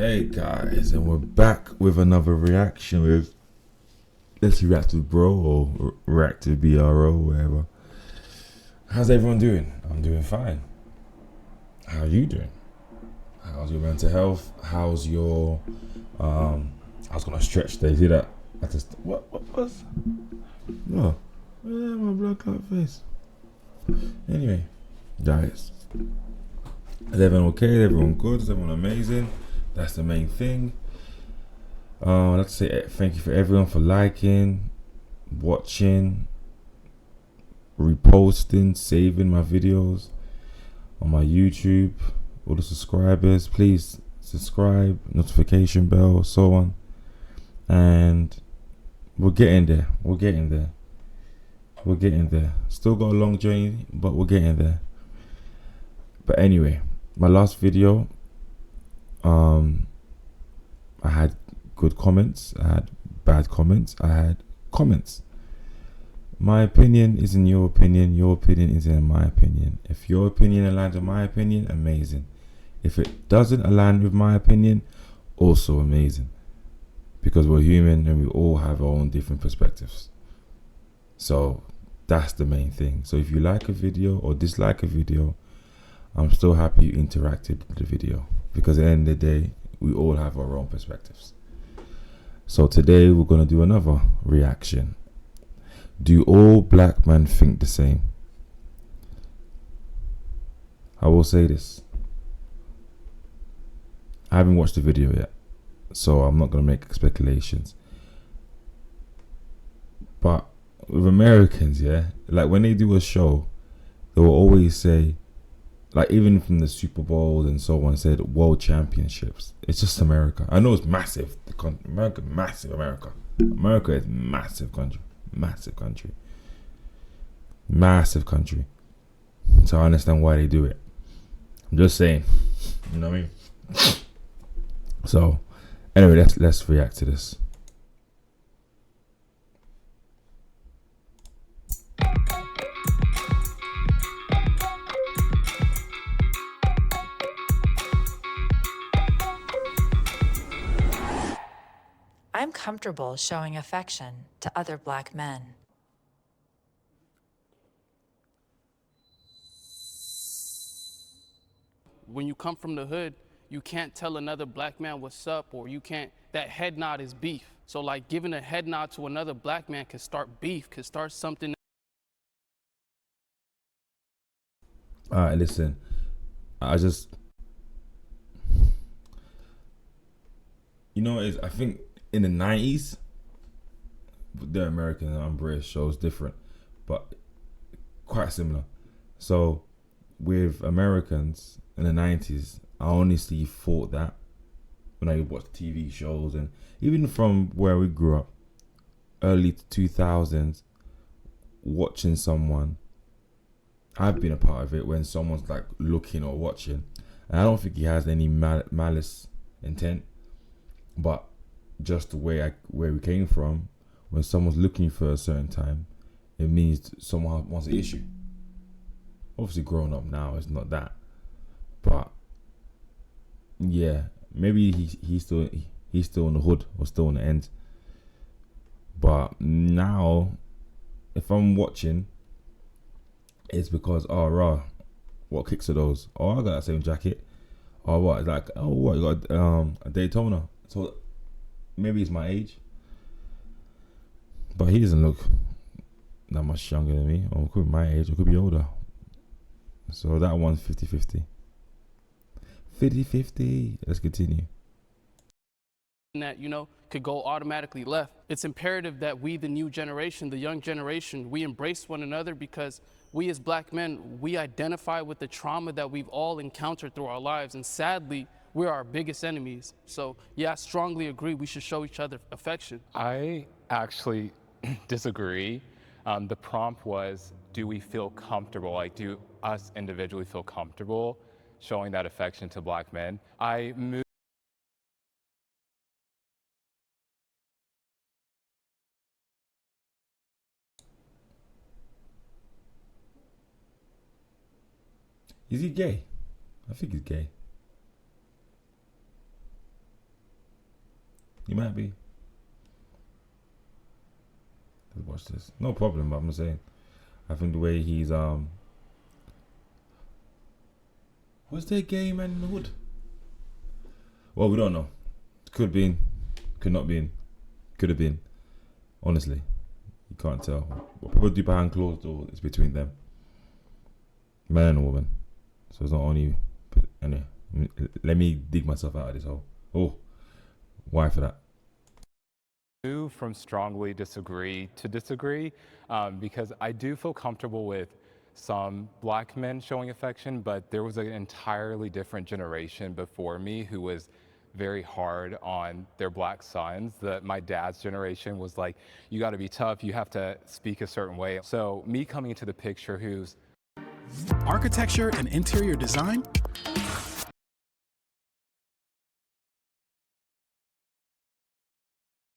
Hey guys, and we're back with another reaction with Let's React with Bro or React with BRO, whatever. How's everyone doing? I'm doing fine. How are you doing? How's your mental health? How's your I was gonna stretch there, see that? I just what was no. My black out face. Anyway, guys. Is everyone okay? Is everyone good? Is everyone amazing? That's the main thing. I'd like to say thank you for everyone for liking, watching, reposting, saving my videos on my YouTube. All the subscribers, please subscribe, notification bell, so on. And we're getting there. We're getting there. We're getting there. Still got a long journey, but we're getting there. But anyway, my last video, I had good comments, I had bad comments, I had comments. My opinion isn't your opinion isn't my opinion. If your opinion aligns with my opinion, amazing. If it doesn't align with my opinion, also amazing. Because we're human and we all have our own different perspectives. So that's the main thing. So if you like a video or dislike a video, I'm still happy you interacted with the video. Because at the end of the day, we all have our own perspectives. So today we're going to do another reaction. Do all black men think the same? I will say this. I haven't watched the video yet, so I'm not going to make speculations. But with Americans, yeah, like when they do a show, they will always say, like even from the Super Bowl and so on, said world championships. It's just America. I know it's massive. America, massive. America is massive country. Massive country. Massive country. So I understand why they do it. I'm just saying. You know what I mean? So anyway, let's react to this. I'm comfortable showing affection to other black men. When you come from the hood, you can't tell another black man what's up, or you can't, that head nod is beef. So like giving a head nod to another black man could start beef, could start something. Alright, listen. You know what it is? I think in the 90s, the American and British shows different, but quite similar. So with Americans in the 90s, I honestly thought that when I watched TV shows and even from where we grew up, early 2000s, watching someone, I've been a part of it when someone's like looking or watching, and I don't think he has any malice intent, but just the way where we came from, when someone's looking for a certain time, it means someone wants an issue. Obviously growing up now, it's not that, but yeah, maybe he's still in the hood or still in the end. But now, if I'm watching, it's because what kicks are those? Oh, I got that same jacket. Oh, what? It's like, oh, what? You got a Daytona. So maybe it's my age, but he doesn't look that much younger than me, or it could be my age, or it could be older. So that one's 50-50. 50-50. Let's continue. That, you know, could go automatically left. It's imperative that we, the new generation, the young generation, we embrace one another, because we as black men, we identify with the trauma that we've all encountered through our lives, and sadly, we're our biggest enemies. So yeah, I strongly agree we should show each other affection. I actually disagree. The prompt was, do we feel comfortable, like do us individually feel comfortable showing that affection to black men? I moved. Is he gay? I think he's gay. He might be. Let's watch this. No problem, but I'm saying, I think the way he's was there a gay man in the hood? Well, we don't know. Could been, could not been, could have been. Honestly, you can't tell. What people do behind closed doors is between them, man and woman. So it's not only. Anyway, let me dig myself out of this hole. Oh, why for that? Move from strongly disagree to disagree, because I do feel comfortable with some black men showing affection, but there was an entirely different generation before me who was very hard on their black sons. That my dad's generation was like, you got to be tough, you have to speak a certain way. So me coming into the picture who's architecture and interior design,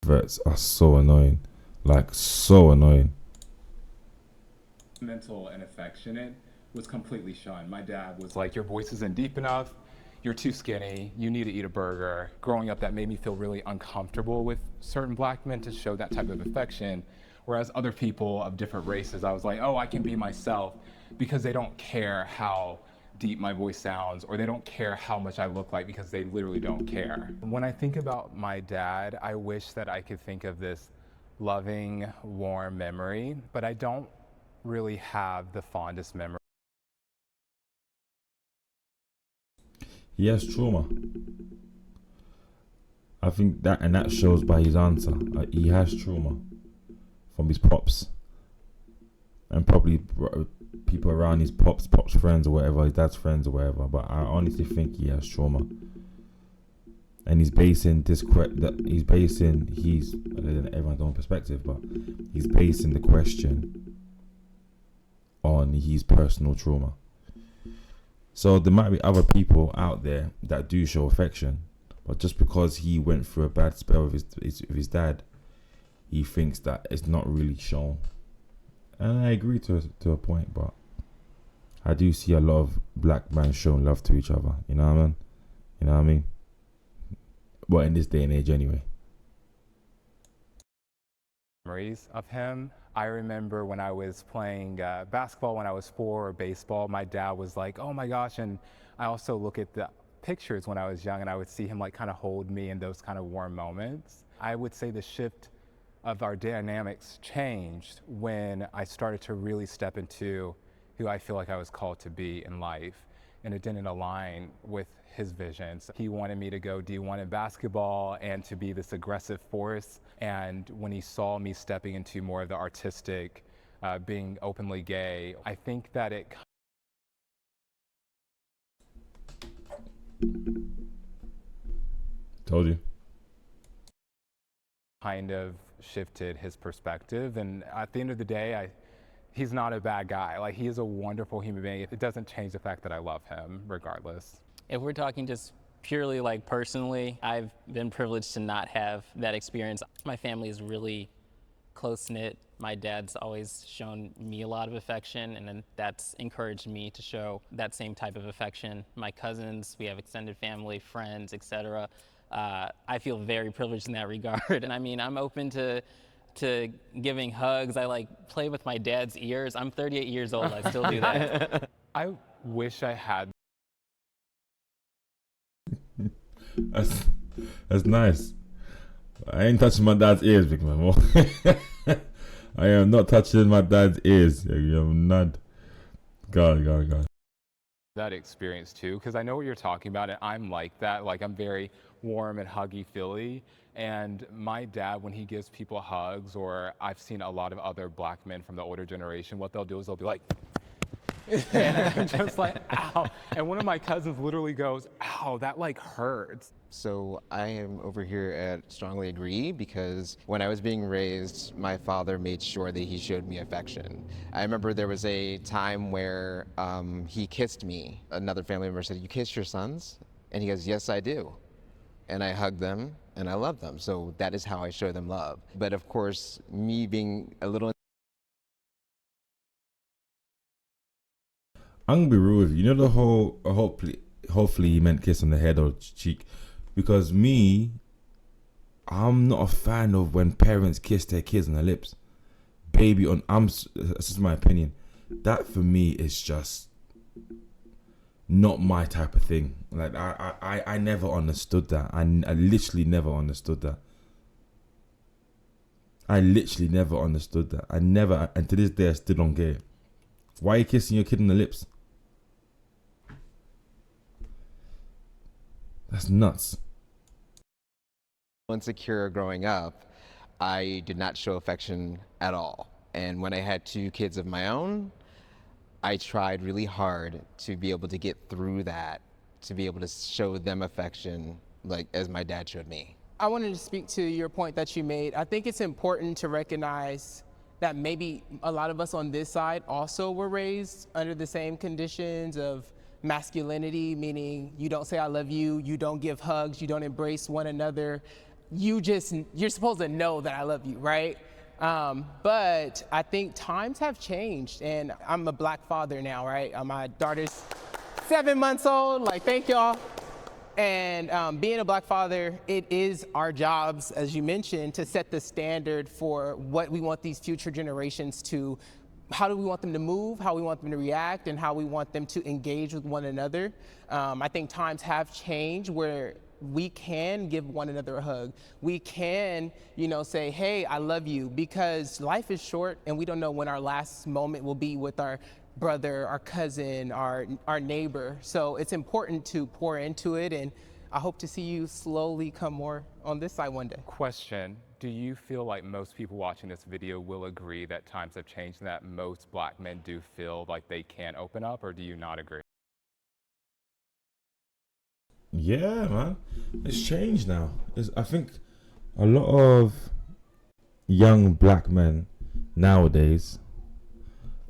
Verts are so annoying, like so annoying. mental and affectionate was completely shunned. My dad was like, your voice isn't deep enough, you're too skinny, you need to eat a burger. Growing up, that made me feel really uncomfortable with certain black men to show that type of affection. Whereas other people of different races, I was like, oh, I can be myself, because they don't care how deep my voice sounds, or they don't care how much I look like, because they literally don't care. When I think about my dad, I wish that I could think of this loving, warm memory, but I don't really have the fondest memory. He has trauma. I think that shows by his answer. He has trauma from his pops, and probably people around his pops friends or whatever, his dad's friends or whatever. But I honestly think he has trauma, and he's basing everyone's own perspective, but he's basing the question on his personal trauma. So there might be other people out there that do show affection, but just because he went through a bad spell with his dad, he thinks that it's not really shown. And I agree to a point, but I do see a lot of black men showing love to each other. You know what I mean? You know what I mean? Well, in this day and age, anyway. Memories of him. I remember when I was playing basketball when I was 4, or baseball, my dad was like, oh my gosh. And I also look at the pictures when I was young, and I would see him like kind of hold me in those kind of warm moments. I would say the shift of our dynamics changed when I started to really step into who I feel like I was called to be in life. And it didn't align with his visions. He wanted me to go D1 in basketball and to be this aggressive force. And when he saw me stepping into more of the artistic, being openly gay, I think that it Told you. kind of shifted his perspective. And at the end of the day, he's not a bad guy. Like, he is a wonderful human being. It doesn't change the fact that I love him regardless. If we're talking just purely like personally, I've been privileged to not have that experience. My family is really close-knit. My dad's always shown me a lot of affection, and then that's encouraged me to show that same type of affection. My cousins, we have extended family, friends, etc. I feel very privileged in that regard. And I mean, I'm open to giving hugs. I like play with my dad's ears. I'm 38 years old, I still do that. I wish I had. That's nice. I ain't touching my dad's ears, big man. I am not touching my dad's ears. I'm not. God. That experience too, because I know what you're talking about, and I'm like that. Like, I'm very warm and huggy feely. And my dad, when he gives people hugs, or I've seen a lot of other black men from the older generation, what they'll do is they'll be like, and I'm just like, ow. And one of my cousins literally goes, ow, that like hurts. So I am over here at Strongly Agree, because when I was being raised, my father made sure that he showed me affection. I remember there was a time where he kissed me. Another family member said, "You kiss your sons?" And he goes, "Yes, I do." And I hug them and I love them. So that is how I show them love. But of course, me being a little... I'm gonna be real with you. You know the whole hopefully he meant kiss on the head or cheek, because me, I'm not a fan of when parents kiss their kids on the lips. Baby on, this is my opinion. That for me is just not my type of thing. Like I never understood that. I literally never understood that. I literally never understood that. And to this day I still don't get it. Why are you kissing your kid on the lips? That's nuts. Insecure growing up, I did not show affection at all. And when I had 2 kids of my own, I tried really hard to be able to get through that, to be able to show them affection like as my dad showed me. I wanted to speak to your point that you made. I think it's important to recognize that maybe a lot of us on this side also were raised under the same conditions of masculinity, meaning you don't say I love you, you don't give hugs, you don't embrace one another. You're supposed to know that I love you, right? But I think times have changed, and I'm a black father now, right? My daughter's 7 months old, like, thank y'all. And being a black father, it is our jobs, as you mentioned, to set the standard for what we want these future generations to, how do we want them to move, how we want them to react, and how we want them to engage with one another. I think times have changed where we can give one another a hug. We can, say, hey, I love you, because life is short and we don't know when our last moment will be with our brother, our cousin, our neighbor. So it's important to pour into it, and I hope to see you slowly come more on this side one day. Question, do you feel like most people watching this video will agree that times have changed and that most black men do feel like they can open up, or do you not agree? Yeah, man. It's changed now. I think a lot of young black men nowadays,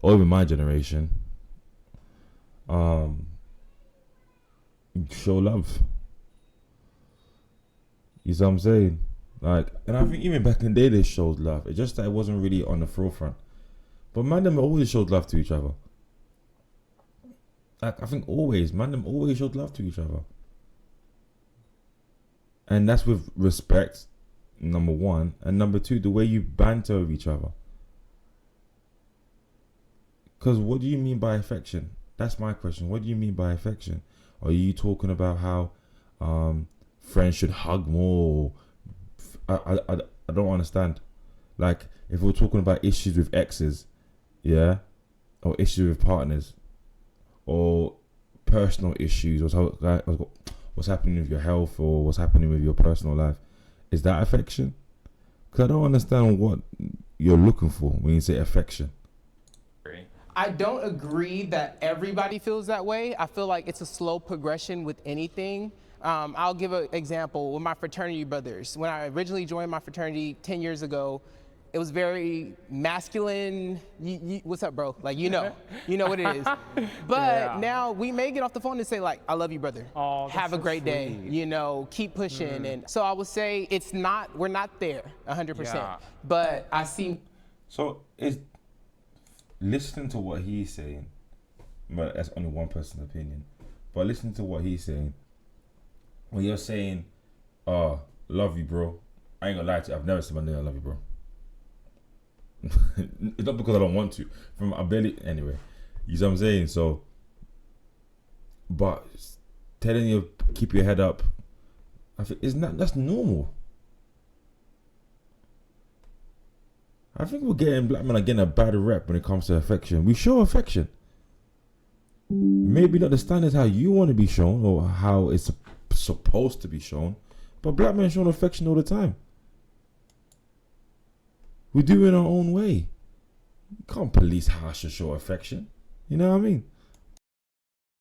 or even my generation, show love. You see what I'm saying? Like, and I think even back in the day they showed love. It's just that it wasn't really on the forefront. But man, them always showed love to each other. Like, I think them always showed love to each other. And that's with respect, number one. And number two, the way you banter with each other. Because what do you mean by affection? That's my question. What do you mean by affection? Are you talking about how friends should hug more? I don't understand. Like, if we're talking about issues with exes, yeah, or issues with partners, or personal issues, or what's happening with your health, or what's happening with your personal life, is that affection? Because I don't understand what you're looking for when you say affection. I don't agree that everybody feels that way. I feel like it's a slow progression with anything. I'll give an example with my fraternity brothers. When I originally joined my fraternity 10 years ago, it was very masculine. What's up, bro? Like, you know what it is. But now we may get off the phone and say, like, I love you, brother. Oh, have a great day. Keep pushing. And so I would say we're not there 100%. Yeah. But I see. So it's listening to what he's saying, but that's only one person's opinion. But listening to what he's saying, when you're saying, "Oh, love you, bro," I ain't gonna lie to you. I've never said my name, "I love you, bro." It's not because I don't want to. Anyway. You see what I'm saying? So, but telling you keep your head up, I think that's normal. I think black men are getting a bad rep when it comes to affection. We show affection. Maybe not the standards how you want to be shown or how it's supposed to be shown, but black men show affection all the time. We do it in our own way. You can't police how I should show affection. You know what I mean?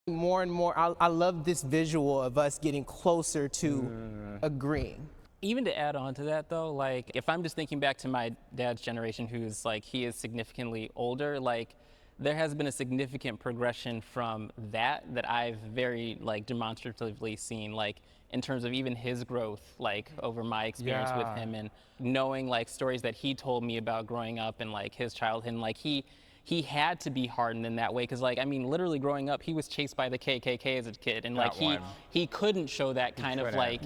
More and more, I love this visual of us getting closer to agreeing. Even to add on to that though, like if I'm just thinking back to my dad's generation, who's like, he is significantly older, like there has been a significant progression from that I've very like demonstratively seen, like in terms of even his growth, like over my experience with him, and knowing like stories that he told me about growing up and like his childhood, and like he he had to be hardened in that way. Because, like, I mean, literally growing up, he was chased by the KKK as a kid. And, like, he couldn't show that kind of, like,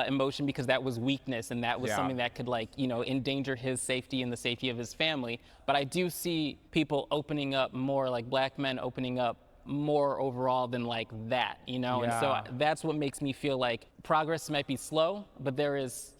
emotion because that was weakness. And that was something that could, like, you know, endanger his safety and the safety of his family. But I do see people opening up more, like black men opening up more overall than like that, you know? And so that's what makes me feel like progress might be slow, but there is